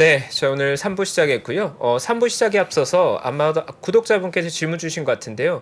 네, 저 오늘 3부 시작했고요. 3부 시작에 앞서서 아마 구독자분께서 질문 주신 것 같은데요.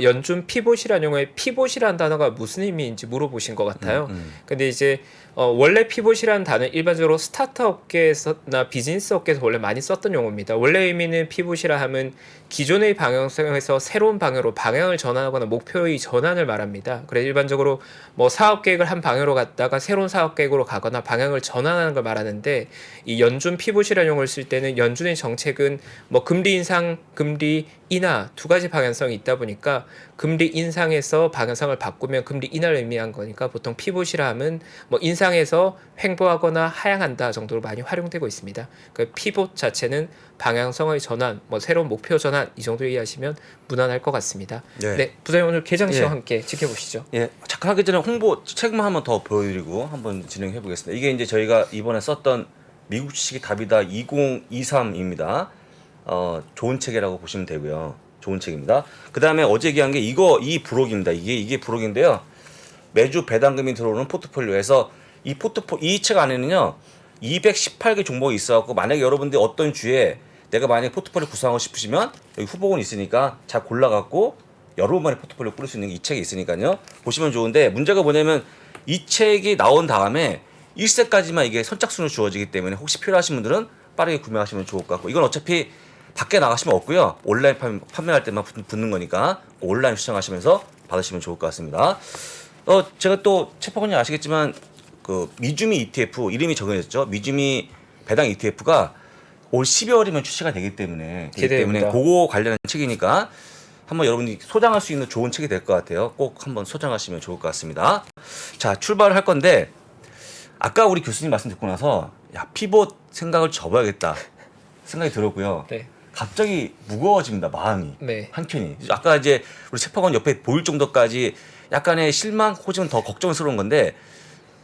연준 피봇이라는 용어의 피봇이라는 단어가 무슨 의미인지 물어보신 것 같아요. 근데 이제 원래 피봇이라는 단어는 일반적으로 스타트업 업계에서나 비즈니스 업계에서 원래 많이 썼던 용어입니다. 원래 의미는 피봇이라 하면 기존의 방향성에서 새로운 방향으로 방향을 전환하거나 목표의 전환을 말합니다. 그래서 일반적으로 뭐 사업 계획을 한 방향으로 갔다가 새로운 사업 계획으로 가거나 방향을 전환하는 걸 말하는데, 이 연준 피봇이라는 용어를 쓸 때는 연준의 정책은 뭐 금리 인상, 금리 인하 두 가지 방향성이 있다 보니까 금리 인상에서 방향성을 바꾸면 금리 인하를 의미한 거니까 보통 피봇이라 하면 뭐 인상에서 횡보하거나 하향한다 정도로 많이 활용되고 있습니다. 그 피봇 자체는 방향성의 전환, 뭐 새로운 목표 전환 이 정도 이해하시면 무난할 것 같습니다. 네. 네, 부장님 오늘 개장 시험 예. 함께 지켜보시죠. 예, 잠깐 하기 전에 홍보 책만 한번 더 보여드리고 한번 진행해 보겠습니다. 이게 이제 저희가 이번에 썼던 미국 주식이 답이다 2023입니다. 좋은 책이라고 보시면 되고요. 좋은 책입니다. 그 다음에 어제 얘기한 게 이 부록입니다. 이게 부록인데요. 매주 배당금이 들어오는 포트폴리오에서 이 책 안에는요 218개 종목이 있어갖고, 만약에 여러분들이 어떤 주에 내가 만약에 포트폴리오 구성하고 싶으시면 여기 후보군 있으니까 잘 골라갖고 여러 번만에 포트폴리오 꾸릴 수 있는 게 이 책에 있으니까요. 보시면 좋은데, 문제가 뭐냐면 이 책이 나온 다음에 1세까지만 이게 선착순으로 주어지기 때문에 혹시 필요하신 분들은 빠르게 구매하시면 좋을 것 같고, 이건 어차피 밖에 나가시면 없고요. 온라인 판매할 때만 붙는 거니까 온라인 시청하시면서 받으시면 좋을 것 같습니다. 제가 또 채퍼건님 아시겠지만 그 미주미 ETF 이름이 정해졌죠. 미주미 배당 ETF가 올 12월이면 출시가 되기 때문에 그거 관련한 책이니까 한번 여러분이 소장할 수 있는 좋은 책이 될 것 같아요. 꼭 한번 소장하시면 좋을 것 같습니다. 자, 출발을 할 건데, 아까 우리 교수님 말씀 듣고 나서 야, 피봇 생각을 접어야겠다 생각이 들었고요. 네. 갑자기 무거워집니다, 마음이. 네. 한켠이. 아까 이제 우리 채퍼건 옆에 보일 정도까지 약간의 실망 혹은 더 걱정스러운 건데,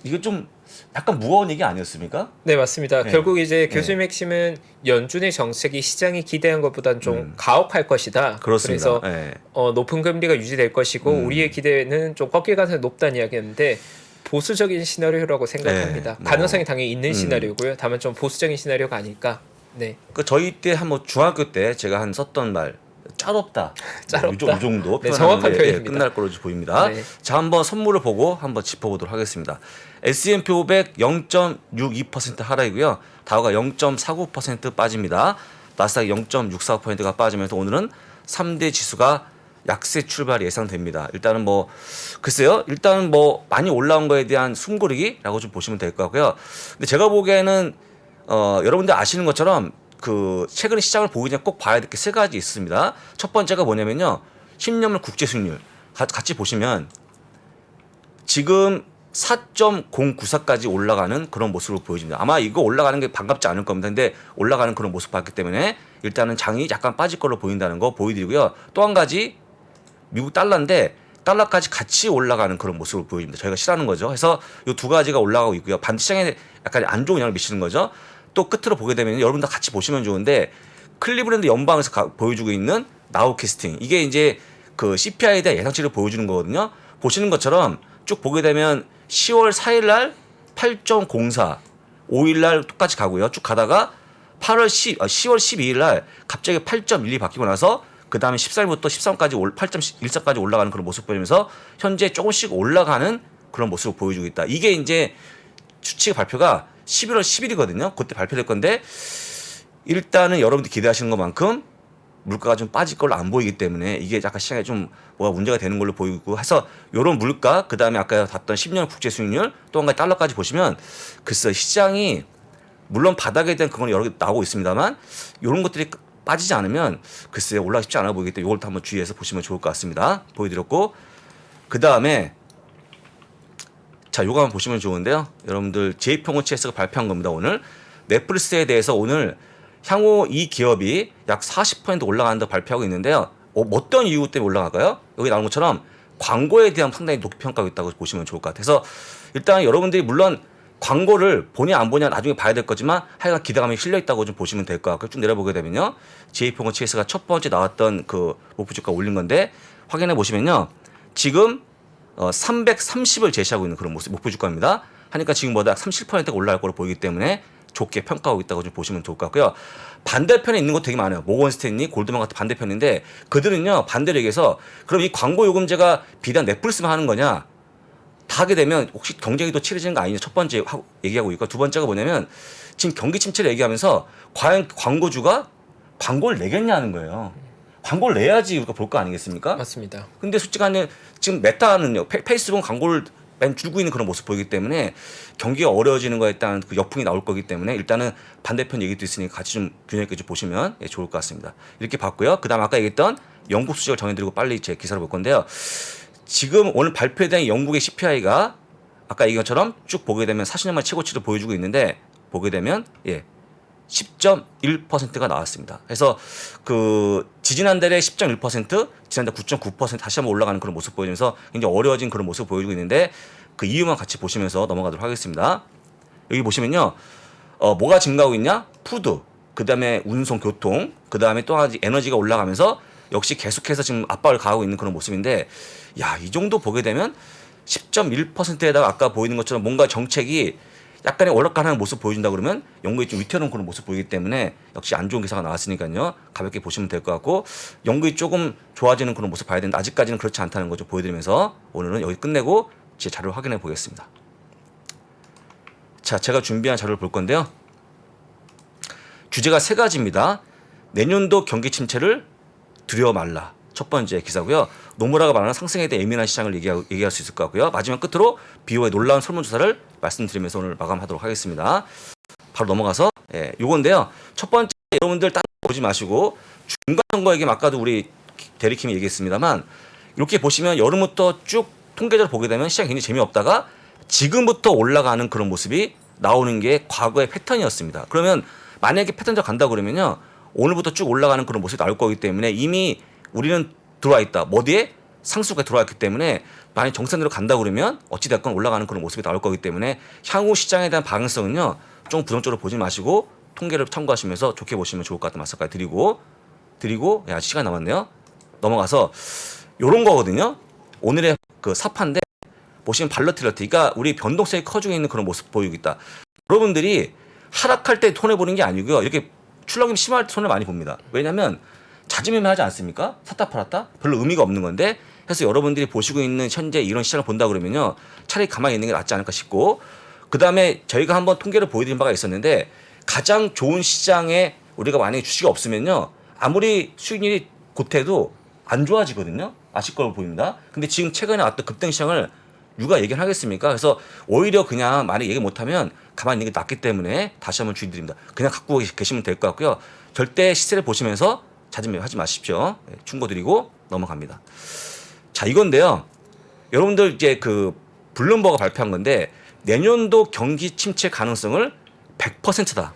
이게 좀 약간 무거운 얘기 아니었습니까? 네, 맞습니다. 네. 결국 이제 교수님 핵심은 연준의 정책이 시장이 기대한 것보다는 좀 가혹할 것이다. 그렇습니다. 그래서 네. 높은 금리가 유지될 것이고 우리의 기대는 좀 꺾일 가능성이 높다는 이야기였는데, 보수적인 시나리오라고 생각합니다. 네, 가능성이 당연히 있는 시나리오고요. 다만 좀 보수적인 시나리오가 아닐까. 네. 그 저희 때 한번 중학교 때 제가 썼던 말 짤없다. 짤없다. 이 정도 네, 정확한 표현입니다. 끝날 걸로 보입니다. 네. 자, 한번 선물을 보고 한번 짚어보도록 하겠습니다. S&P 500 0.62% 하락이고요. 다우가 0.49% 빠집니다. 나스닥 0.64%가 빠지면서 오늘은 3대 지수가 약세 출발이 예상됩니다. 일단은 글쎄요. 일단은 많이 올라온 거에 대한 숨고르기라고 좀 보시면 될 것 같고요. 근데 제가 보기에는 여러분들 아시는 것처럼 그 최근에 시장을 보기 전에 꼭 봐야 될 게 세 가지 있습니다. 첫 번째가 뭐냐면요, 10년물 국제 수익률 같이 보시면 지금 4.094까지 올라가는 그런 모습을 보여줍니다. 아마 이거 올라가는 게 반갑지 않을 겁니다. 근데 올라가는 그런 모습 봤기 때문에 일단은 장이 약간 빠질 걸로 보인다는 거 보여드리고요. 또 한 가지, 미국 달러인데 달러까지 같이 올라가는 그런 모습을 보여줍니다. 저희가 싫어하는 거죠. 그래서 이 두 가지가 올라가고 있고요. 반대 시장에 약간 안 좋은 영향을 미치는 거죠. 또 끝으로 보게 되면 여러분 다 같이 보시면 좋은데, 클리브랜드 연방에서 보여주고 있는 나우캐스팅, 이게 이제 그 CPI에 대한 예상치를 보여주는 거거든요. 보시는 것처럼 쭉 보게 되면 10월 4일 날 8.04, 5일 날 똑같이 가고요. 쭉 가다가 10월 12일 날 갑자기 8.12 바뀌고 나서 그 다음에 14일부터 13까지 8.14까지 올라가는 그런 모습 보이면서 현재 조금씩 올라가는 그런 모습을 보여주고 있다. 이게 이제 추측 발표가 11월 10일이거든요. 그때 발표될 건데, 일단은 여러분들 기대하시는 것만큼 물가가 좀 빠질 걸로 안 보이기 때문에 이게 약간 시장에 좀 뭐가 문제가 되는 걸로 보이고 해서, 요런 물가, 그 다음에 아까 봤던 10년 국제 수익률, 또 한 가지 달러까지 보시면 글쎄 시장이 물론 바닥에 대한 그건 여러 개 나오고 있습니다만, 요런 것들이 빠지지 않으면 글쎄 올라가기 쉽지 않아 보이기 때문에 이걸 한번 주의해서 보시면 좋을 것 같습니다. 보여드렸고, 그 다음에 자, 요거 한번 보시면 좋은데요. 여러분들 JP모건체스가 발표한 겁니다. 오늘 넷플릭스에 대해서 오늘 향후 이 기업이 약 40% 올라간다고 발표하고 있는데요. 어떤 이유 때문에 올라갈까요? 여기 나오는 것처럼 광고에 대한 상당히 높게 평가하고 있다고 보시면 좋을 것 같아서, 일단 여러분들이 물론 광고를 보냐 안 보냐 나중에 봐야 될 거지만 하여간 기대감이 실려 있다고 좀 보시면 될 것 같고, 쭉 내려보게 되면요, JP모건체스가 첫 번째 나왔던 그 목표 주가 올린 건데, 확인해 보시면요, 지금 330을 제시하고 있는 그런 모습 목표 주가입니다. 하니까 지금보다 37%가 올라갈 거로 보이기 때문에 좋게 평가하고 있다고 좀 보시면 좋을 것 같고요. 반대편에 있는 것 되게 많아요. 모건 스탠리, 골드만 같은 반대편인데 그들은요 반대로 얘기해서 그럼 이 광고 요금제가 비단 넷플릭스만 하는 거냐? 다 하게 되면 혹시 경쟁이 더 치러지는 거 아니냐? 첫 번째 얘기하고 있고 두 번째가 뭐냐면 지금 경기 침체를 얘기하면서 과연 광고주가 광고를 내겠냐는 거예요. 광고를 내야지 우리가 볼 거 아니겠습니까? 맞습니다. 근데 솔직히 지금 메타는요 페이스북은 광고를 맨 줄고 있는 그런 모습 보이기 때문에 경기가 어려워지는 거에 따른 그 역풍이 나올 거기 때문에 일단은 반대편 얘기도 있으니까 같이 좀 균형 있게 좀 보시면 좋을 것 같습니다. 이렇게 봤고요. 그다음 아까 얘기했던 영국 수식을 정해드리고 빨리 제 기사를 볼 건데요. 지금 오늘 발표된 영국의 CPI가 아까 얘기한 것처럼 쭉 보게 되면 40년만 최고치를 보여주고 있는데 보게 되면 10.1%가 나왔습니다. 그래서 그 지지난달에 10.1%, 지난달 9.9% 다시 한번 올라가는 그런 모습 보여주면서 굉장히 어려워진 그런 모습을 보여주고 있는데 그 이유만 같이 보시면서 넘어가도록 하겠습니다. 여기 보시면요, 뭐가 증가하고 있냐? 푸드, 그 다음에 운송, 교통, 그 다음에 또 하나 에너지가 올라가면서 역시 계속해서 지금 압박을 가하고 있는 그런 모습인데, 야, 이 정도 보게 되면 10.1%에다가 아까 보이는 것처럼 뭔가 정책이 약간의 올라가는 모습 보여준다 그러면 영국이 좀 위태로운 그런 모습 보이기 때문에 역시 안 좋은 기사가 나왔으니까요. 가볍게 보시면 될 것 같고 영국이 조금 좋아지는 그런 모습 봐야 되는데 아직까지는 그렇지 않다는 거 좀 보여드리면서 오늘은 여기 끝내고 제 자료를 확인해 보겠습니다. 자, 제가 준비한 자료를 볼 건데요. 주제가 세 가지입니다. 내년도 경기 침체를 두려워 말라. 첫 번째 기사고요. 노무라가 말하는 상승에 대해 예민한 시장을 얘기할 수 있을 것 같고요. 마지막 끝으로 비오의 놀라운 설문조사를 말씀드리면서 오늘 마감하도록 하겠습니다. 바로 넘어가서 요건데요. 첫 번째 여러분들 딴 보지 마시고 중간 선거 얘기 아까도 우리 대리킴이 얘기했습니다만 이렇게 보시면 여름부터 쭉 통계적으로 보게 되면 시장이 굉장히 재미없다가 지금부터 올라가는 그런 모습이 나오는 게 과거의 패턴이었습니다. 그러면 만약에 패턴대로 간다 그러면요. 오늘부터 쭉 올라가는 그런 모습이 나올 거기 때문에 이미 우리는 들어와 있다. 어디에? 상수가 들어와 있기 때문에 만약 정상대로 간다 그러면 어찌됐건 올라가는 그런 모습이 나올 거기 때문에 향후 시장에 대한 방향성은요. 좀 부정적으로 보지 마시고 통계를 참고하시면서 좋게 보시면 좋을 것 같은 말씀까지 드리고 야 시간 남았네요. 넘어가서 요런 거거든요. 오늘의 그 사파인데 보시면 발러틸러티 그러니까 우리 변동성이 커지고 있는 그런 모습 보이고 있다. 여러분들이 하락할 때 손해보는 게 아니고요. 이렇게 출렁임이 심할 때 손해 많이 봅니다. 왜냐하면 자지매매하지 않습니까? 샀다 팔았다? 별로 의미가 없는 건데 해서 여러분들이 보시고 있는 현재 이런 시장을 본다 그러면요. 차라리 가만히 있는 게 낫지 않을까 싶고 그다음에 저희가 한번 통계를 보여드린 바가 있었는데 가장 좋은 시장에 우리가 만약에 주식이 없으면요. 아무리 수익률이 곧해도 안 좋아지거든요. 아실 걸로 보입니다. 근데 지금 최근에 왔던 급등 시장을 누가 얘기를 하겠습니까? 그래서 오히려 그냥 만약에 얘기 못하면 가만히 있는 게 낫기 때문에 다시 한번 주의드립니다. 그냥 갖고 계시면 될 것 같고요. 절대 시세를 보시면서 자진매매 하지 마십시오. 충고드리고 넘어갑니다. 자, 이건데요. 여러분들 이제 그 블룸버그가 발표한 건데 내년도 경기 침체 가능성을 100%다.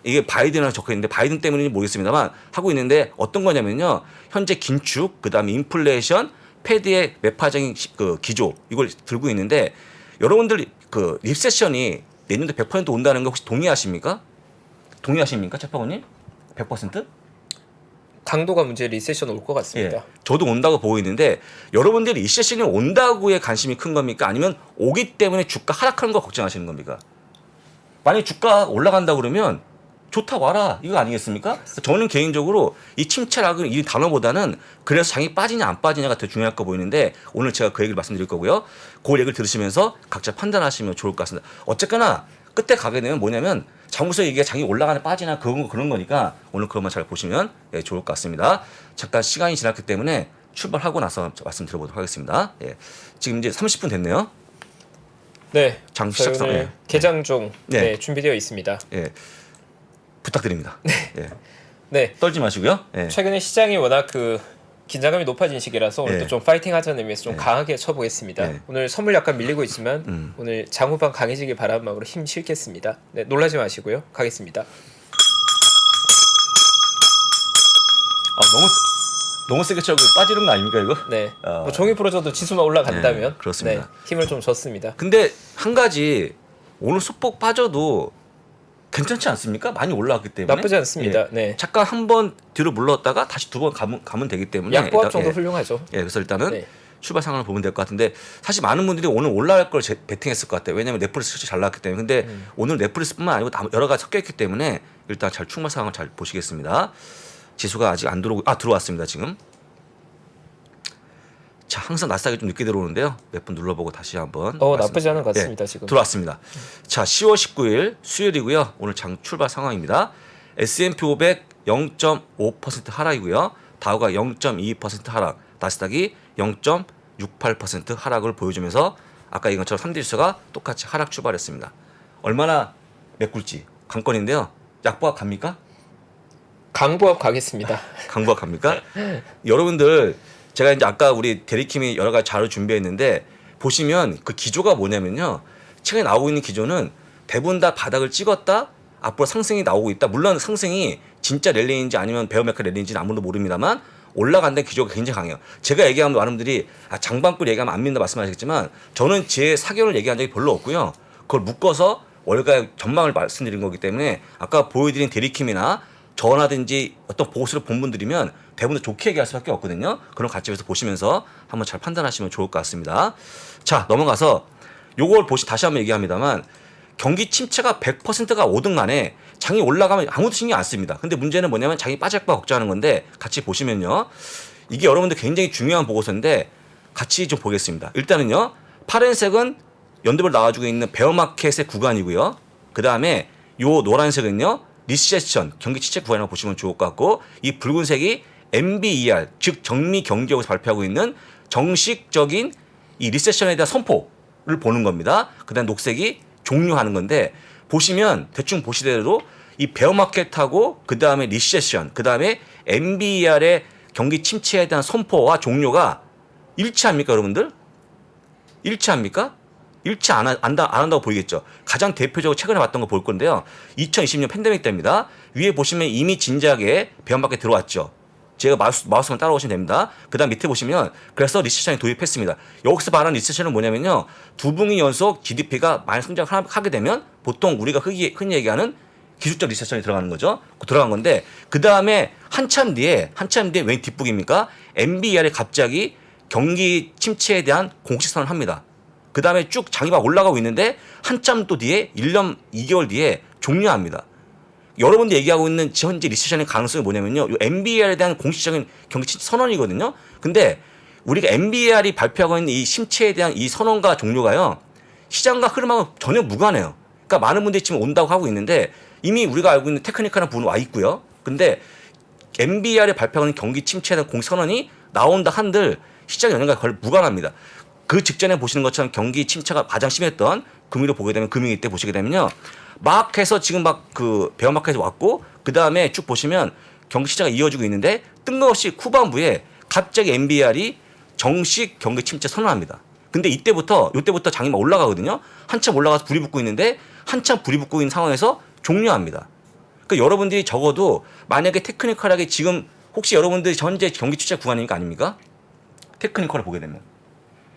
이게 바이든이라고 적혀 있는데 바이든 때문인지 모르겠습니다만 하고 있는데 어떤 거냐면요. 현재 긴축, 그다음에 인플레이션, 패드의 매파적인 그 기조 이걸 들고 있는데 여러분들 그 리세션이 내년도 100% 온다는 거 혹시 동의하십니까? 최파고님? 100%? 강도가 문제 리세션 올 것 같습니다. 예, 저도 온다고 보고 있는데 여러분들이 리세션이 온다고에 관심이 큰 겁니까? 아니면 오기 때문에 주가 하락하는 거 걱정하시는 겁니까? 만약에 주가 올라간다 그러면 좋다 와라 이거 아니겠습니까? 저는 개인적으로 이 침체라는 이 단어보다는 그래서 장이 빠지냐 안 빠지냐가 더 중요할 거 보이는데 오늘 제가 그 얘기를 말씀드릴 거고요. 그 얘기를 들으시면서 각자 판단하시면 좋을 것 같습니다. 어쨌거나 끝에 가게 되면 뭐냐면 장부서 이게 장이 올라가나 빠지나 그런 거니까 오늘 그것만 잘 보시면 좋을 것 같습니다. 잠깐 시간이 지났기 때문에 출발하고 나서 말씀드려보도록 하겠습니다. 지금 이제 30분 됐네요. 네, 장 저희 시작상 오늘 개장 중 네. 준비되어 있습니다. 부탁드립니다. 네, 떨지 마시고요. 최근에 시장이 워낙 그 긴장감이 높아진 시기라서 오늘도 좀 파이팅 하자는 의미에서 좀 강하게 쳐보겠습니다. 오늘 선물 약간 밀리고 있지만 오늘 장후반 강해지길 바라는 마음으로 힘 실겠습니다. 네, 놀라지 마시고요. 가겠습니다. 너무 세게 쳐고 빠지는 거 아닙니까 이거? 네, 뭐 종이 부러져도 지수만 올라간다면 그렇습니다. 힘을 좀 줬습니다. 근데 한 가지 오늘 소폭 빠져도 괜찮지 않습니까? 많이 올라왔기 때문에 나쁘지 않습니다. 네, 잠깐 한 번 뒤로 물렀다가 다시 두 번 가면 되기 때문에 약보합 정도 훌륭하죠. 그래서 일단은 출발 상황을 보면 될 것 같은데 사실 많은 분들이 오늘 올라갈 걸 베팅했을 것 같아요. 왜냐하면 넷플릭스 실제 잘 나왔기 때문에. 근데 오늘 넷플릭스뿐만 아니고 여러 가지 섞여 있기 때문에 일단 잘 출발 상황을 잘 보시겠습니다. 지수가 아직 안 들어오고 들어왔습니다 지금. 자, 항상 나스닥이 좀 늦게 들어오는데요. 몇 분 눌러보고 다시 한번. 나쁘지 않은 것 같습니다. 지금. 들어왔습니다. 자, 10월 19일 수요일이고요. 오늘 장 출발 상황입니다. S&P 500 0.5% 하락이고요. 다우가 0.22% 하락, 나스닥이 0.68% 하락을 보여주면서 아까 이건 것처럼 3대 지수가 똑같이 하락 출발했습니다. 얼마나 메꿀지 관건인데요. 약보합 갑니까? 강보합 가겠습니다. 강보합 갑니까? 여러분들 제가 이제 아까 우리 대리킴이 여러 가지 자료 준비했는데 보시면 그 기조가 뭐냐면요. 최근에 나오고 있는 기조는 대부분 다 바닥을 찍었다 앞으로 상승이 나오고 있다. 물론 상승이 진짜 랠리인지 아니면 베어매크 랠리인지는 아무도 모릅니다만 올라간다는 기조가 굉장히 강해요. 제가 얘기하면 많은 분들이 장반꿀 얘기하면 안 믿는다 말씀하시겠지만 저는 제 사견을 얘기한 적이 별로 없고요. 그걸 묶어서 월가의 전망을 말씀드린 거기 때문에 아까 보여드린 대리킴이나 저나든지 어떤 보고서를 본 분들이면 대부분 좋게 얘기할 수밖에 없거든요. 그런 관점에서 보시면서 한번 잘 판단하시면 좋을 것 같습니다. 자, 넘어가서 요걸 다시 한번 얘기합니다만 경기 침체가 100%가 오든 간에 장이 올라가면 아무도 신경 안 씁니다. 근데 문제는 뭐냐면 장이 빠질까 걱정하는 건데 같이 보시면요. 이게 여러분들 굉장히 중요한 보고서인데 같이 좀 보겠습니다. 일단은요. 파란색은 연도별 나와주고 있는 베어마켓의 구간이고요. 그 다음에 요 노란색은요. 리세션 경기 침체 구간이라고 보시면 좋을 것 같고 이 붉은색이 MBER 즉 정미 경제국에서 발표하고 있는 정식적인 이 리세션에 대한 선포를 보는 겁니다. 그다음 녹색이 종료하는 건데 보시면 대충 보시더라도 이 베어마켓하고 그다음에 리세션 그다음에 MBER의 경기 침체에 대한 선포와 종료가 일치합니까 여러분들? 일치합니까? 일치 안 한다고 보이겠죠. 가장 대표적으로 최근에 봤던 거 볼 건데요. 2020년 팬데믹 때입니다. 위에 보시면 이미 진작에 배원밖에 들어왔죠. 제가 마우스만 따라오시면 됩니다. 그 다음 밑에 보시면 그래서 리세션이 도입했습니다. 여기서 말하는 리세션은 뭐냐면요. 두 분기 연속 GDP가 많이 성장하게 되면 보통 우리가 흔히 얘기하는 기술적 리세션이 들어가는 거죠. 들어간 건데 그 다음에 한참 뒤에 웬 뒷북입니까? MBER이 갑자기 경기 침체에 대한 공식 선언을 합니다. 그 다음에 쭉 장이 막 올라가고 있는데 한참 또 뒤에 1년 2개월 뒤에 종료합니다. 여러분들 얘기하고 있는 현재 리세션의 가능성이 뭐냐면요. 이 MBER에 대한 공식적인 경기 침체 선언이거든요. 근데 우리가 MBER이 발표하고 있는 이 침체에 대한 이 선언과 종료가요. 시장과 흐름하고 전혀 무관해요. 그러니까 많은 분들이 지금 온다고 하고 있는데 이미 우리가 알고 있는 테크니컬한 부분은 와 있고요. 근데 MBER이 발표하는 경기 침체에 대한 공식 선언이 나온다 한들 시장 영향과 거의 무관합니다. 그 직전에 보시는 것처럼 경기 침체가 가장 심했던 금융위로 보게 되면 금융위 때 보시게 되면요. 막 해서 지금 막 그 베어마켓에서 왔고 그 다음에 쭉 보시면 경기 침체가 이어지고 있는데 뜬금없이 후반부에 갑자기 MBR이 정식 경기 침체 선언합니다. 근데 이때부터 장이 막 올라가거든요. 한참 올라가서 불이 붙고 있는데 한참 불이 붙고 있는 상황에서 종료합니다. 그러니까 여러분들이 적어도 만약에 테크니컬하게 지금 혹시 여러분들이 현재 경기 침체 구간이니까 아닙니까? 테크니컬을 보게 되면.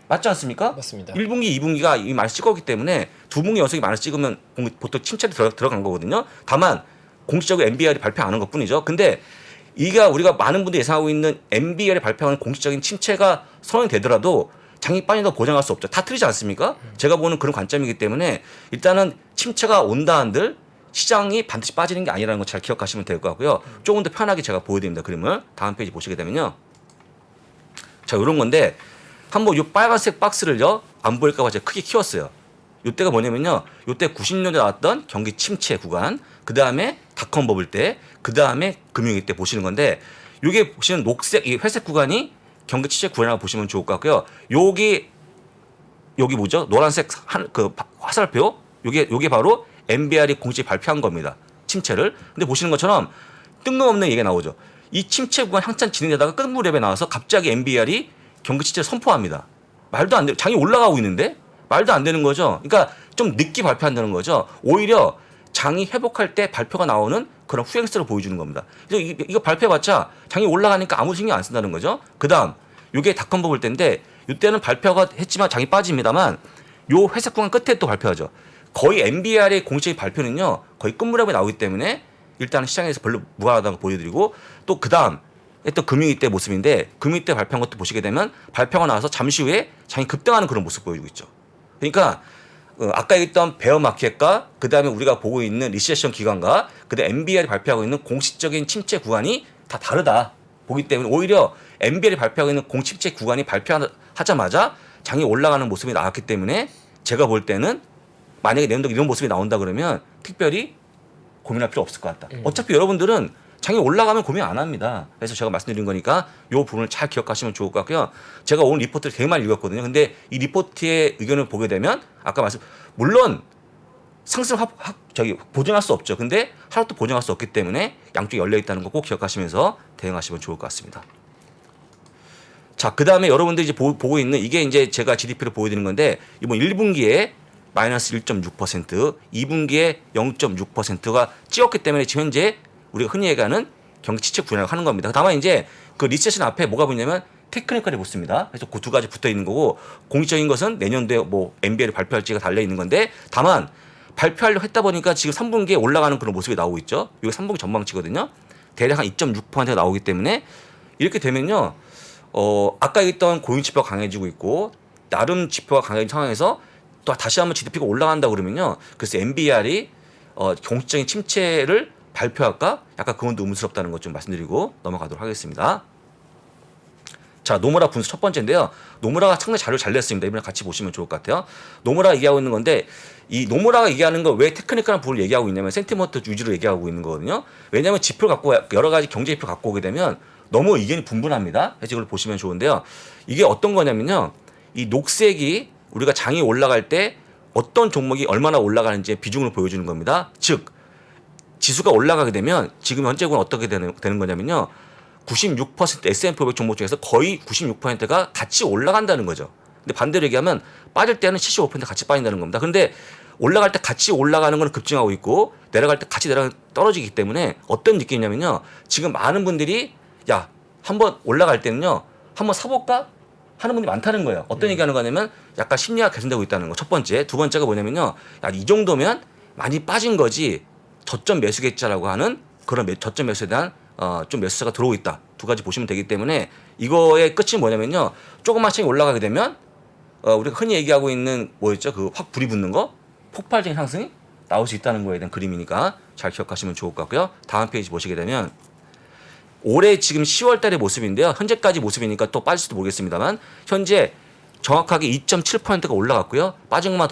맞지 않습니까? 맞습니다. 1분기, 2분기가 이 많이 찍었기 때문에 두 분기 연속이 많이 찍으면 보통 침체로 들어간 거거든요. 다만 공식적으로 MBR이 발표 안 한 것뿐이죠. 근데 이가 우리가 많은 분들이 예상하고 있는 MBR이 발표하는 공식적인 침체가 선언이 되더라도 장이 빠진다고 보장할 수 없죠. 다 틀리지 않습니까? 제가 보는 그런 관점이기 때문에 일단은 침체가 온다 한들 시장이 반드시 빠지는 게 아니라는 거 잘 기억하시면 될 것 같고요. 조금 더 편하게 제가 보여드립니다. 그림을 다음 페이지 보시게 되면요. 자, 이런 건데 한번 이 빨간색 박스를요 안 보일까 봐 제가 크게 키웠어요. 이때가 뭐냐면요. 이때 90년대 나왔던 경기 침체 구간, 그 다음에 닷컴 버블 때, 그 다음에 금융위 때 보시는 건데, 이게 보시는 녹색, 이 회색 구간이 경기 침체 구간이라고 보시면 좋을 것 같고요. 여기 뭐죠? 노란색 그 화살표, 요게 바로 MBR이 공식 발표한 겁니다. 침체를. 근데 보시는 것처럼 뜬금없는 얘기가 나오죠. 이 침체 구간 한참 진행되다가 끝무렵에 나와서 갑자기 MBR이 경기 침체를 선포합니다. 말도 안 돼. 장이 올라가고 있는데 말도 안 되는 거죠. 그러니까 좀 늦게 발표한다는 거죠. 오히려 장이 회복할 때 발표가 나오는 그런 후행세를 보여주는 겁니다. 그래서 이거 발표해봤자 장이 올라가니까 아무 신경 안 쓴다는 거죠. 그다음 이게 닷컴 버블 때인데 이때는 발표가 했지만 장이 빠집니다만 요 회색 구간 끝에 또 발표하죠. 거의 MBR의 공식적인 발표는요 거의 끝무렵에 나오기 때문에 일단 시장에서 별로 무관하다고 보여드리고 또 그다음 또 금융위 때 모습인데 금융위 때 발표한 것도 보시게 되면 발표가 나와서 잠시 후에 장이 급등하는 그런 모습 보여주고 있죠. 그러니까 아까 얘기했던 베어마켓과 그다음에 우리가 보고 있는 리세션 기간과 그다음에 MBR이 발표하고 있는 공식적인 침체 구간이 다 다르다 보기 때문에 오히려 MBR이 발표하고 있는 공침체 구간이 발표하자마자 장이 올라가는 모습이 나왔기 때문에 제가 볼 때는 만약에 내년도 이런 모습이 나온다 그러면 특별히 고민할 필요 없을 것 같다. 어차피 여러분들은 장이 올라가면 고민 안 합니다. 그래서 제가 말씀드린 거니까 이 부분을 잘 기억하시면 좋을 것 같고요. 제가 오늘 리포트를 되게 많이 읽었거든요. 근데 이 리포트의 의견을 보게 되면 아까 물론 상승 보증할 수 없죠. 근데 하루도 보증할 수 없기 때문에 양쪽이 열려 있다는 거 꼭 기억하시면서 대응하시면 좋을 것 같습니다. 자, 그다음에 여러분들이 이제 보고 있는 이게 이제 제가 GDP를 보여드리는 건데 이번 1분기에 마이너스 1.6%, 2분기에 0.6%가 찍었기 때문에 지금 현재 우리가 흔히 얘기하는 경기 침체 구간을 하는 겁니다. 다만 이제 그 리세션 앞에 뭐가 붙냐면 테크니컬이 붙습니다. 그래서 그 두 가지 붙어 있는 거고 공식적인 것은 내년도에 뭐 MBA를 발표할지가 달려 있는 건데 다만 발표하려고 했다 보니까 지금 3분기에 올라가는 그런 모습이 나오고 있죠. 이거 3분기 전망치거든요. 대략 한 2.6%가 나오기 때문에 이렇게 되면요. 아까 얘기했던 고용 지표가 강해지고 있고 나름 지표가 강해진 상황에서 또 다시 한번 GDP가 올라간다 그러면요. 그래서 MBR이 공식적인 침체를 발표할까? 약간 그건 의문스럽다는 것 좀 말씀드리고 넘어가도록 하겠습니다. 자, 노무라 분수 첫 번째인데요. 노무라가 상당히 자료 잘 냈습니다. 이번에 같이 보시면 좋을 것 같아요. 노무라가 얘기하고 있는 건데 이 노무라가 얘기하는 거 왜 테크니컬한 부분을 얘기하고 있냐면 센티먼트 위주로 얘기하고 있는 거거든요. 왜냐하면 지표를 갖고 여러 가지 경제 지표 갖고 오게 되면 너무 의견이 분분합니다. 그래서 이걸 보시면 좋은데요. 이게 어떤 거냐면요. 이 녹색이 우리가 장이 올라갈 때 어떤 종목이 얼마나 올라가는지 비중을 보여주는 겁니다. 즉 지수가 올라가게 되면 지금 현재는 어떻게 되는 거냐면요. 96% S&P 500 종목 중에서 거의 96%가 같이 올라간다는 거죠. 근데 반대로 얘기하면 빠질 때는 75% 같이 빠진다는 겁니다. 그런데 올라갈 때 같이 올라가는 건 급증하고 있고 내려갈 때 같이 떨어지기 때문에 어떤 느낌이냐면요. 지금 많은 분들이 야, 한번 올라갈 때는요. 한번 사볼까? 하는 분들이 많다는 거예요. 어떤 얘기하는 거냐면 약간 심리가 개선되고 있다는 거. 첫 번째. 두 번째가 뭐냐면요. 야, 이 정도면 많이 빠진 거지 저점 매수겠자라고 하는 그런 저점 매수에 대한 좀 매수세가 들어오고 있다. 두 가지 보시면 되기 때문에 이거의 끝이 뭐냐면요. 조금만씩 올라가게 되면 우리가 흔히 얘기하고 있는 뭐였죠? 그 확 불이 붙는 거 폭발적인 상승이 나올 수 있다는 거에 대한 그림이니까 잘 기억하시면 좋을 것 같고요. 다음 페이지 보시게 되면 올해 지금 10월 달의 모습인데요. 현재까지 모습이니까 또 빠질지도 모르겠습니다만 현재 정확하게 2.7%가 올라갔고요. 빠진 것만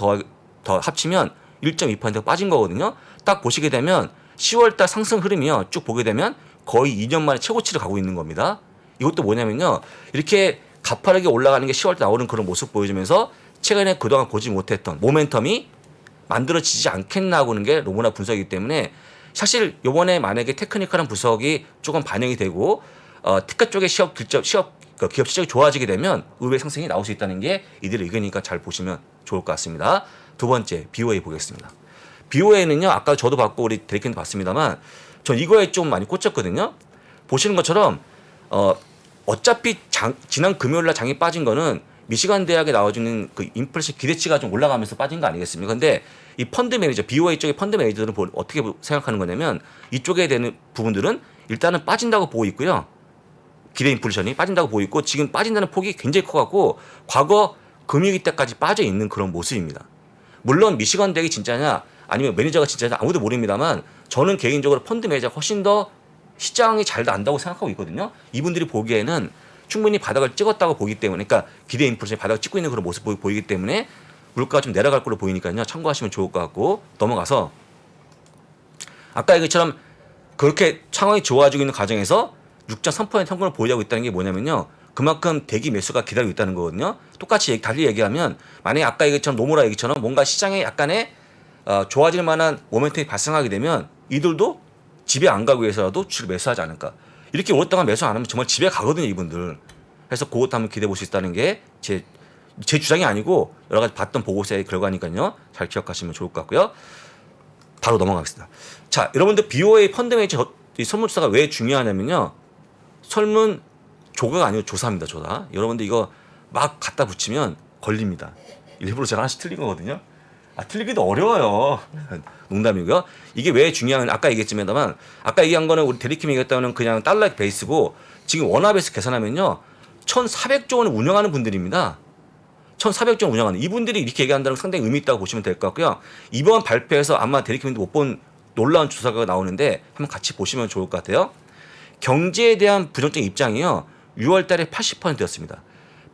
더 합치면 1.2%가 빠진 거거든요. 딱 보시게 되면 10월 달 상승 흐름이요. 쭉 보게 되면 거의 2년 만에 최고치를 가고 있는 겁니다. 이것도 뭐냐면요. 이렇게 가파르게 올라가는 게 10월 달 나오는 그런 모습 보여주면서 최근에 그동안 보지 못했던 모멘텀이 만들어지지 않겠나 하는 게 노무라 분석이기 때문에 사실 이번에 만약에 테크니컬한 분석이 조금 반영이 되고 특허 쪽의 기업 실적이 좋아지게 되면 의외의 상승이 나올 수 있다는 게 이들의 의견이니까 잘 보시면 좋을 것 같습니다. 두 번째 BOA 보겠습니다. BOA는요 아까 저도 봤고 우리 데리킨도 봤습니다만 전 이거에 좀 많이 꽂혔거든요. 보시는 것처럼 어차피 지난 금요일날 장이 빠진 거는 미시간 대학에 나와주는 그 인플레이션 기대치가 좀 올라가면서 빠진 거 아니겠습니까? 근데 이 펀드 매니저, BOA 쪽의 펀드 매니저들은 어떻게 생각하는 거냐면 이쪽에 되는 부분들은 일단은 빠진다고 보고 있고요. 기대 인플레이션이 빠진다고 보고 있고 지금 빠진다는 폭이 굉장히 커갖고 과거 금융위 때까지 빠져 있는 그런 모습입니다. 물론 미시간 대학이 진짜냐 아니면 매니저가 진짜냐 아무도 모릅니다만 저는 개인적으로 펀드 매니저가 훨씬 더 시장이 잘 난다고 생각하고 있거든요. 이분들이 보기에는 충분히 바닥을 찍었다고 보기 때문에 그러니까 기대 인플레이션이 바닥을 찍고 있는 그런 모습 보이기 때문에 물가가 좀 내려갈 걸로 보이니까요. 참고하시면 좋을 것 같고 넘어가서 아까 얘기처럼 그렇게 상황이 좋아지고 있는 과정에서 6.3% 현금을 보유하고 있다는 게 뭐냐면요. 그만큼 대기 매수가 기다리고 있다는 거거든요. 똑같이 달리 얘기하면 만약에 아까 얘기처럼 노무라 얘기처럼 뭔가 시장에 약간의 좋아질 만한 모멘텀이 발생하게 되면 이들도 집에 안 가기 위해서라도 주를 매수하지 않을까. 이렇게 오랫동안 매수 안 하면 정말 집에 가거든요, 이분들. 그래서 그것도 한번 기대해 볼 수 있다는 게 제 주장이 아니고 여러 가지 봤던 보고서의 결과니까요. 잘 기억하시면 좋을 것 같고요. 바로 넘어가겠습니다. 자, 여러분들 BOA 펀드 매니저 설문조사가 왜 중요하냐면요. 설문 조가가 아니고 조사입니다, 조사. 여러분들 이거 막 갖다 붙이면 걸립니다. 일부러 제가 하나씩 틀린 거거든요. 틀리기도 어려워요. 농담이고요. 이게 왜 중요한 아까 얘기했지만다만 아까 얘기한 거는 우리 대리킴이 얘기했다는 그냥 달러 베이스고 지금 원화베이스 계산하면요 1,400조 원을 운영하는 분들입니다. 1,400조 원 운영하는 이분들이 이렇게 얘기한다는 건 상당히 의미 있다고 보시면 될 것 같고요. 이번 발표에서 아마 대리킴도 못 본 놀라운 조사가 나오는데 한번 같이 보시면 좋을 것 같아요. 경제에 대한 부정적인 입장이요 6월 달에 80%였습니다.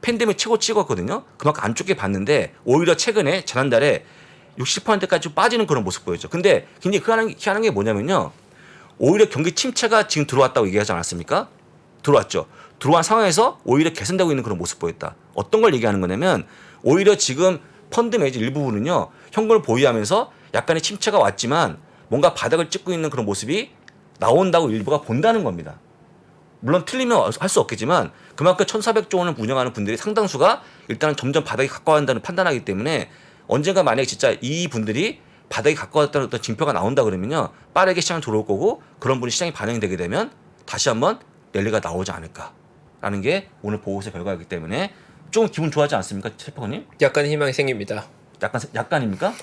팬데믹 최고 찍었거든요. 그만큼 안 좋게 봤는데 오히려 최근에 지난달에 60%까지 좀 빠지는 그런 모습 보였죠. 근데 굉장히 희한한 게 뭐냐면요. 오히려 경기 침체가 지금 들어왔다고 얘기하지 않았습니까? 들어왔죠. 들어온 상황에서 오히려 개선되고 있는 그런 모습 보였다. 어떤 걸 얘기하는 거냐면 오히려 지금 펀드 매니저 일부분은요. 현금을 보유하면서 약간의 침체가 왔지만 뭔가 바닥을 찍고 있는 그런 모습이 나온다고 일부가 본다는 겁니다. 물론 틀리면 할 수 없겠지만 그만큼 1,400조 원을 운영하는 분들이 상당수가 일단은 점점 바닥에 가까워한다는 판단하기 때문에 언젠가 만약에 진짜 이 분들이 바닥에 가까웠다는 어떤 징표가 나온다 그러면요 빠르게 시장을 들어올 거고 그런 분이 시장이 반영이 되게 되면 다시 한번 랠리가 나오지 않을까라는 게 오늘 보고서 결과이기 때문에 좀 기분 좋아하지 않습니까, 최퍼님? 약간 희망이 생깁니다. 약간입니까?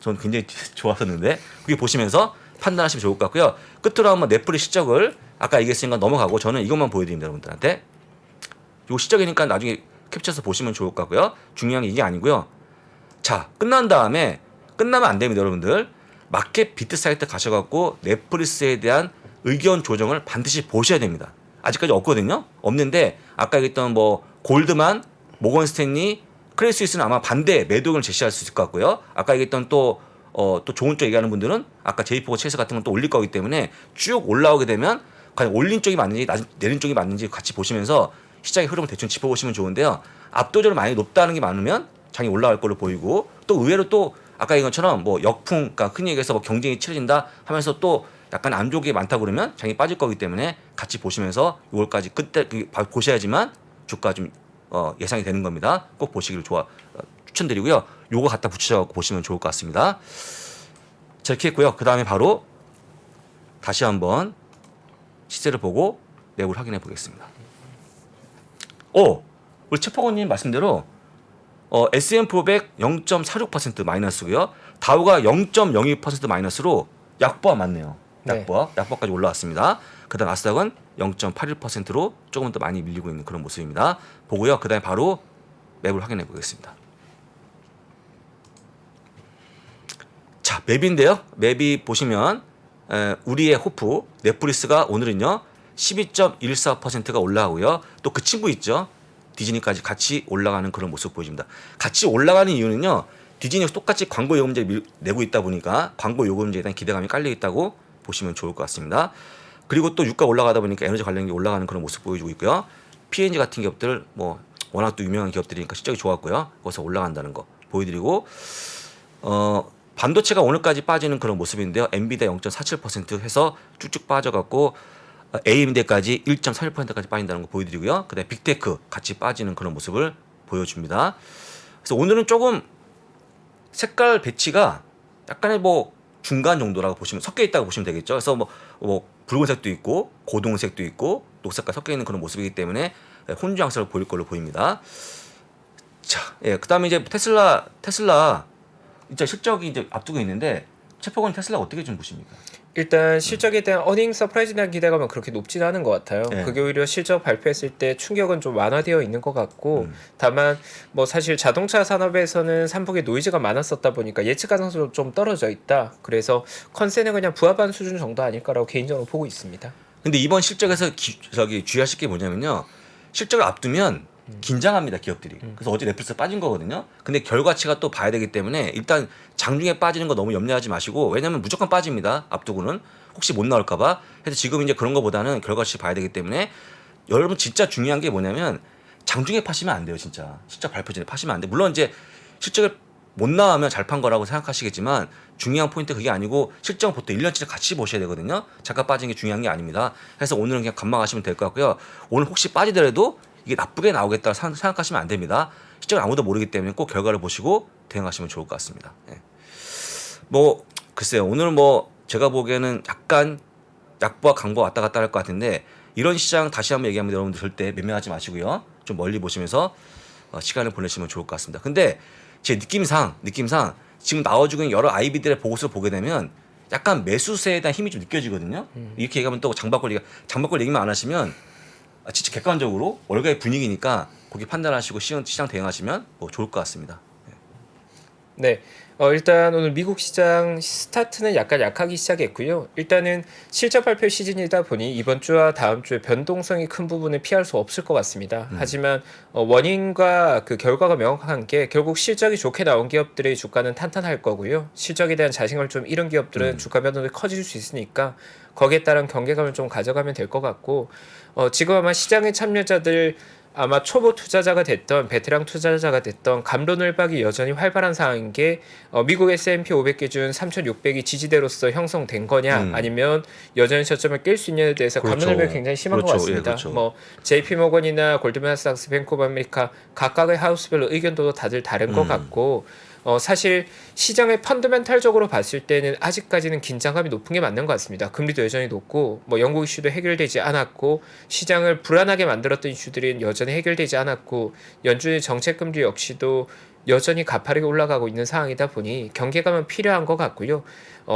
저는 굉장히 좋았었는데 그게 보시면서 판단하시면 좋을 것 같고요. 끝으로 한번 넷플릭스 실적을 아까 얘기했으니까 넘어가고 저는 이것만 보여드립니다, 여러분들한테. 요 실적이니까 나중에 캡처해서 보시면 좋을 것 같고요. 중요한 게 이게 아니고요. 자, 끝난 다음에 끝나면 안 됩니다, 여러분들. 마켓 비트 사이트 가셔갖고 넷플릭스에 대한 의견 조정을 반드시 보셔야 됩니다. 아직까지 없거든요. 없는데 아까 얘기했던 뭐 골드만, 모건 스탠리, 크레딧 스위스는 아마 반대 매도 의견을 제시할 수 있을 것 같고요. 아까 얘기했던 또 좋은 쪽 얘기하는 분들은 아까 제이포고 체스 같은 건 또 올릴 거기 때문에 쭉 올라오게 되면 과연 올린 쪽이 맞는지 내린 쪽이 맞는지 같이 보시면서 시장의 흐름을 대충 짚어보시면 좋은데요. 압도적으로 많이 높다는 게 많으면 장이 올라갈 걸로 보이고 또 의외로 또 아까 얘기한 것처럼 뭐 역풍, 그러니까 흔히 얘기해서 뭐 경쟁이 치러진다 하면서 또 약간 안 좋게 많다 그러면 장이 빠질 거기 때문에 같이 보시면서 6월까지 그때 보셔야지만 주가 좀 예상이 되는 겁니다. 꼭 보시기를 추천드리고요. 요거 갖다 붙여서 보시면 좋을 것 같습니다. 자, 이렇게 했고요. 그 다음에 바로 다시 한번 시세를 보고 매물 확인해 보겠습니다. 우리 최퍼건님 말씀대로 S&P 500 0.46% 마이너스고요. 다우가 0.02% 마이너스로 약보합 맞네요. 약보합까지 올라왔습니다. 그다음 나스닥은 0.81%로 조금 더 많이 밀리고 있는 그런 모습입니다. 보고요. 그다음에 바로 맵을 확인해 보겠습니다. 자, 맵인데요. 맵이 보시면 우리의 호프 넷플릭스가 오늘은요 12.14%가 올라가고요. 또 그 친구 있죠. 디즈니까지 같이 올라가는 그런 모습 보여집니다. 같이 올라가는 이유는요. 디즈니가 똑같이 광고 요금제 내고 있다 보니까 광고 요금제에 대한 기대감이 깔려 있다고 보시면 좋을 것 같습니다. 그리고 또 유가 올라가다 보니까 에너지 관련이 올라가는 그런 모습 보여주고 있고요. P&G 같은 기업들 뭐 워낙 또 유명한 기업들이니까 실적이 좋았고요. 거기서 올라간다는 거 보여드리고 반도체가 오늘까지 빠지는 그런 모습인데요. 엔비디아 0.47% 해서 쭉쭉 빠져갖고 AMD까지 1.31%까지 빠진다는 거 보여드리고요. 그다음에 빅테크 같이 빠지는 그런 모습을 보여줍니다. 그래서 오늘은 조금 색깔 배치가 약간의 뭐 중간 정도라고 보시면 섞여 있다고 보시면 되겠죠. 그래서 뭐 붉은색도 있고 고동색도 있고 녹색과 섞여 있는 그런 모습이기 때문에 혼주 양상을 보일 걸로 보입니다. 자, 그다음에 이제 테슬라 진짜 실적이 이제 앞두고 있는데 최퍼건 테슬라 어떻게 좀 보십니까? 일단 실적에 대한 어닝 서프라이즈에 대한 기대감은 그렇게 높지는 않은 것 같아요. 네. 그게 오히려 실적 발표했을 때 충격은 좀 완화되어 있는 것 같고 다만 뭐 사실 자동차 산업에서는 산복에 노이즈가 많았었다 보니까 예측 가능성이 좀 떨어져 있다. 그래서 컨센은 그냥 부합한 수준 정도 아닐까라고 개인적으로 보고 있습니다. 근데 이번 실적에서 주의하실 게 뭐냐면요. 실적을 앞두면 긴장합니다, 기업들이. 그래서 어제 넷플릭스 빠진 거거든요. 근데 결과치가 또 봐야 되기 때문에 일단 장중에 빠지는 거 너무 염려하지 마시고 왜냐면 무조건 빠집니다. 앞두고는 혹시 못 나올까 봐. 그래서 지금 이제 그런 거보다는 결과치 봐야 되기 때문에 여러분 진짜 중요한 게 뭐냐면 장중에 파시면 안 돼요, 진짜. 실적 발표 전에 파시면 안 돼. 물론 이제 실적을 못 나오면 잘 판 거라고 생각하시겠지만 중요한 포인트 그게 아니고 실적 보통 1년치를 같이 보셔야 되거든요. 잠깐 빠진 게 중요한 게 아닙니다. 그래서 오늘은 그냥 감망하시면 될 것 같고요. 오늘 혹시 빠지더라도 이게 나쁘게 나오겠다 생각하시면 안 됩니다. 실적을 아무도 모르기 때문에 꼭 결과를 보시고 대응하시면 좋을 것 같습니다. 뭐 글쎄요. 오늘 뭐 제가 보기에는 약간 약보와 강보 왔다 갔다 할 것 같은데 이런 시장 다시 한번 얘기하면 여러분들 절대 매매하지 마시고요. 좀 멀리 보시면서 시간을 보내시면 좋을 것 같습니다. 근데 제 느낌상 지금 나와주고 있는 여러 IB들의 보고서를 보게 되면 약간 매수세에 대한 힘이 좀 느껴지거든요. 이렇게 얘기하면 또 장바꿀 얘기만 안 하시면 진짜 객관적으로 월가의 분위기니까 거기 판단하시고 시장 대응하시면 뭐 좋을 것 같습니다. 네. 일단 오늘 미국 시장 스타트는 약간 약하기 시작했고요. 일단은 실적 발표 시즌이다 보니 이번 주와 다음 주에 변동성이 큰 부분을 피할 수 없을 것 같습니다. 하지만 원인과 그 결과가 명확한 게 결국 실적이 좋게 나온 기업들의 주가는 탄탄할 거고요. 실적에 대한 자신감을 좀 잃은 기업들은 주가 변동이 커질 수 있으니까 거기에 따른 경계감을 좀 가져가면 될 것 같고 지금 아마 시장의 참여자들 아마 초보 투자자가 됐던 베테랑 투자자가 됐던 갑론을박이 여전히 활발한 상황인 게 미국 S&P 500 기준 3,600이 지지대로서 형성된 거냐 아니면 여전히 저점을 깰 수 있냐에 대해서 그렇죠. 갑론을박이 굉장히 심한 것 같습니다. 예, 그렇죠. 뭐 JP 모건이나 골드만삭스, 뱅크 오브 아메리카 각각의 하우스별로 의견도 다들 다른 것 같고 사실 시장의 펀더멘탈적으로 봤을 때는 아직까지는 긴장감이 높은 게 맞는 것 같습니다. 금리도 여전히 높고 뭐 영국 이슈도 해결되지 않았고 시장을 불안하게 만들었던 이슈들은 여전히 해결되지 않았고 연준의 정책 금리 역시도 여전히 가파르게 올라가고 있는 상황이다 보니 경계감은 필요한 것 같고요.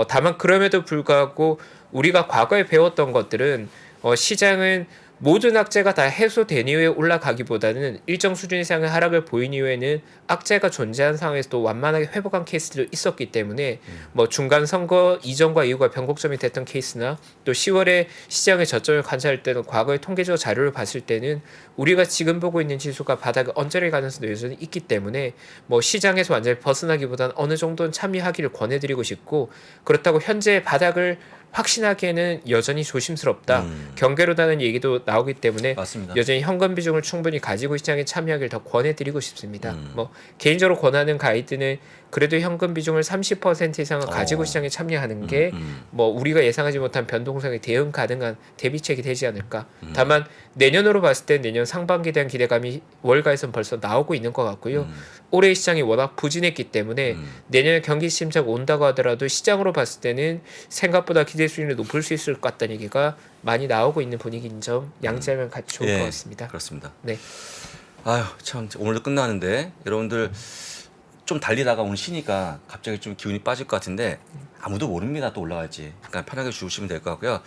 다만 그럼에도 불구하고 우리가 과거에 배웠던 것들은 시장은 모든 악재가 다 해소된 이후에 올라가기보다는 일정 수준 이상의 하락을 보인 이후에는 악재가 존재한 상황에서도 완만하게 회복한 케이스도 있었기 때문에 뭐 중간 선거 이전과 이후가 변곡점이 됐던 케이스나 또 10월에 시장의 저점을 관찰할 때는 과거의 통계적 자료를 봤을 때는 우리가 지금 보고 있는 지수가 바닥을 언저리 가능성도 여전히 있기 때문에 뭐 시장에서 완전히 벗어나기보다는 어느 정도는 참여하기를 권해드리고 싶고 그렇다고 현재 바닥을 확신하기에는 여전히 조심스럽다. 경계로다는 얘기도 나오기 때문에 맞습니다. 여전히 현금 비중을 충분히 가지고 시장에 참여하기를 더 권해드리고 싶습니다. 뭐 개인적으로 권하는 가이드는 그래도 현금 비중을 30% 이상을 가지고 시장에 참여하는 게 뭐 우리가 예상하지 못한 변동성에 대응 가능한 대비책이 되지 않을까. 다만 내년으로 봤을 때 내년 상반기에 대한 기대감이 월가에서는 벌써 나오고 있는 것 같고요. 올해 시장이 워낙 부진했기 때문에 내년에 경기 침체가 온다고 하더라도 시장으로 봤을 때는 생각보다 기대 수준이 높을 수 있을 것 같다는 얘기가 많이 나오고 있는 분위기인 점 양지하면 좋을 것 같습니다. 그렇습니다. 네. 아유 참 오늘도 끝나는데 여러분들 좀 달리다가 오늘 쉬니까 갑자기 좀 기운이 빠질 것 같은데 아무도 모릅니다. 또 올라갈지. 그러니까 편하게 주무시면 될 것 같고요.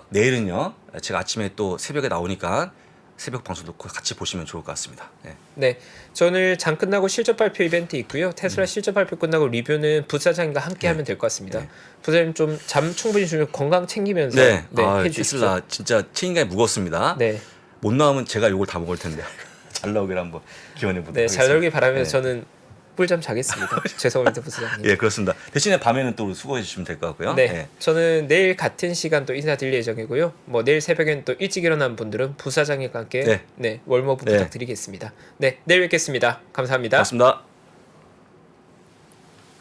내일은요. 제가 아침에 또 새벽에 나오니까 새벽 방송도 같이 보시면 좋을 것 같습니다. 네. 네, 저는 장 끝나고 실적 발표 이벤트 있고요. 테슬라 실적 발표 끝나고 리뷰는 부사장님과 함께 하면 될 것 같습니다. 네. 부사장님 좀 잠 충분히 주면 건강 챙기면서 해주시죠. 테슬라 진짜 책임감이 무겁습니다. 네, 못 나오면 제가 이걸 다 먹을 텐데 잘 나오기를 한번 기원해 보도록 네, 하겠습니다. 잘 놀길 바라면서 네. 저는 꿀잠 자겠습니다. 죄송합니다, 부사장님. 예, 그렇습니다. 대신에 밤에는 또 수고해 주시면 될 것 같고요. 네, 예. 저는 내일 같은 시간 또 인사드릴 예정이고요. 뭐 내일 새벽엔 또 일찍 일어난 분들은 부사장님과 함께 월모부 네. 부탁드리겠습니다. 네, 내일 뵙겠습니다. 감사합니다. 고맙습니다.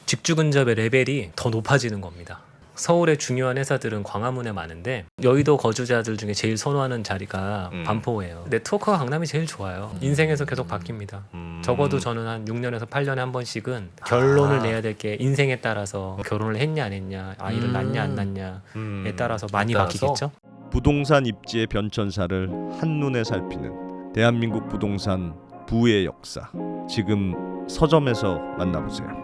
직주 근접의 레벨이 더 높아지는 겁니다. 서울의 중요한 회사들은 광화문에 많은데 여의도 거주자들 중에 제일 선호하는 자리가 반포예요. 네트워크가 강남이 제일 좋아요. 인생에서 계속 바뀝니다. 적어도 저는 한 6년에서 8년에 한 번씩은 결론을 내야 될 게 인생에 따라서 결혼을 했냐 안 했냐, 아이를 낳냐 안 낳냐에 따라서 많이 바뀌겠죠. 부동산 입지의 변천사를 한눈에 살피는 대한민국 부동산 부의 역사. 지금 서점에서 만나보세요.